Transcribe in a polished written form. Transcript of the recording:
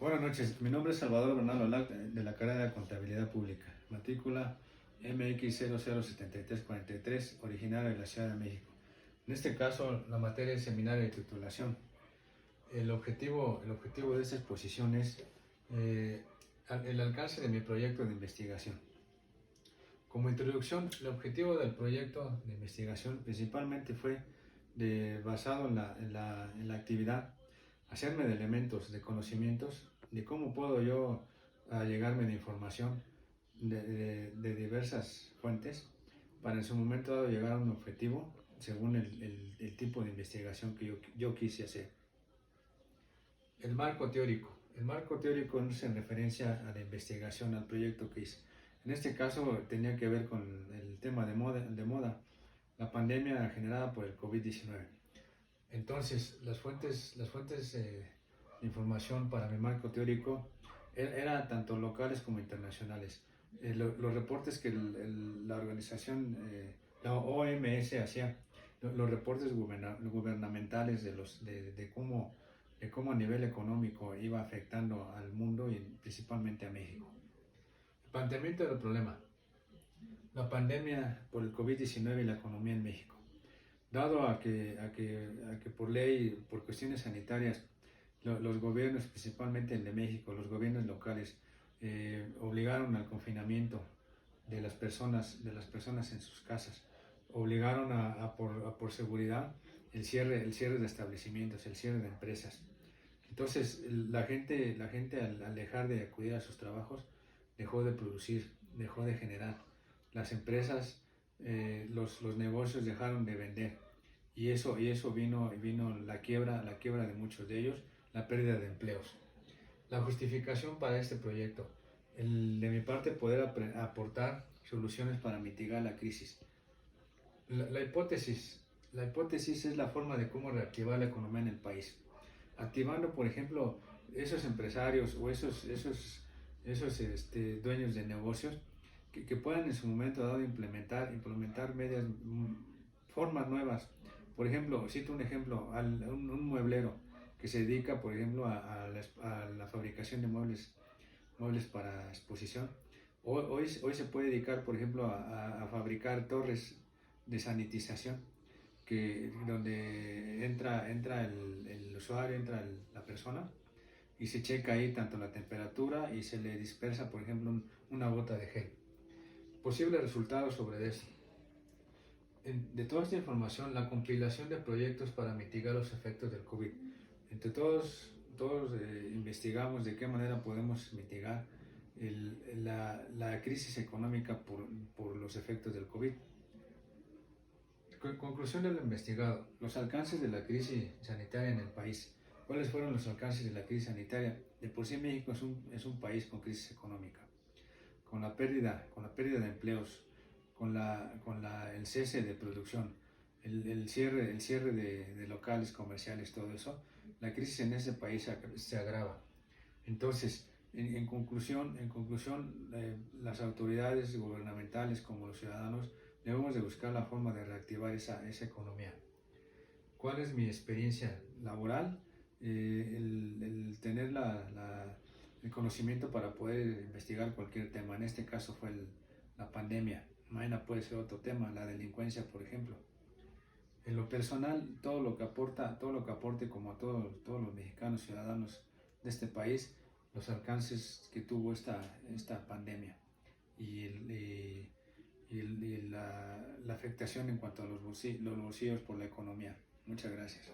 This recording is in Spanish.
Buenas noches, mi nombre es Salvador Bernal Olac, de la carrera de Contabilidad Pública, matrícula MX007343, originaria de la Ciudad de México. En este caso, la materia es seminario de titulación. El objetivo de esta exposición es el alcance de mi proyecto de investigación. Como introducción, el objetivo del proyecto de investigación principalmente fue basado en la actividad, hacerme de elementos, de conocimientos, de cómo puedo yo allegarme de información de diversas fuentes para en su momento dado llegar a un objetivo según el tipo de investigación que yo quise hacer. El marco teórico. El marco teórico no es en referencia a la investigación, al proyecto que hice. En este caso tenía que ver con el tema de moda, la pandemia generada por el COVID-19. Entonces, las fuentes de información para mi marco teórico eran tanto locales como internacionales. Los reportes que la organización, la OMS hacía, los reportes gubernamentales de cómo a nivel económico iba afectando al mundo y principalmente a México. El planteamiento del problema. La pandemia por el COVID-19 y la economía en México. Dado a que por ley, por cuestiones sanitarias, los gobiernos, principalmente el de México, los gobiernos locales, obligaron al confinamiento de las personas en sus casas, obligaron por seguridad el cierre de establecimientos, el cierre de empresas. Entonces la gente al dejar de acudir a sus trabajos, dejó de producir, dejó de generar. Las empresas, los negocios dejaron de vender y eso vino la quiebra de muchos de ellos, la pérdida de empleos. La justificación para este proyecto, de mi parte poder aportar soluciones para mitigar la crisis. La hipótesis es la forma de cómo reactivar la economía en el país, activando, por ejemplo, esos empresarios o esos dueños de negocios que puedan en su momento dado implementar medias, formas nuevas. Por ejemplo, cito un ejemplo, un mueblero que se dedica, por ejemplo, a la fabricación de muebles para exposición. Hoy se puede dedicar, por ejemplo, a fabricar torres de sanitización, donde entra el usuario, entra la persona y se checa ahí tanto la temperatura y se le dispersa, por ejemplo, una gota de gel. Posibles resultados sobre esto. De toda esta información, la compilación de proyectos para mitigar los efectos del COVID. Entre todos investigamos de qué manera podemos mitigar la crisis económica por los efectos del COVID. Conclusión de lo investigado. Los alcances de la crisis sanitaria en el país. ¿Cuáles fueron los alcances de la crisis sanitaria? De por sí México es un país con crisis económica, con la pérdida de empleos, con el cese de producción, el cierre de locales comerciales, todo eso. La crisis en ese país se agrava. Entonces, en conclusión, las autoridades gubernamentales como los ciudadanos debemos de buscar la forma de reactivar esa economía. ¿Cuál es mi experiencia laboral? El tener el conocimiento para poder investigar cualquier tema. En este caso fue la pandemia. Mañana puede ser otro tema, la delincuencia, por ejemplo. En lo personal, todo lo que aporte como a todos los mexicanos ciudadanos de este país, los alcances que tuvo esta pandemia y la afectación en cuanto a los bolsillos por la economía. Muchas gracias.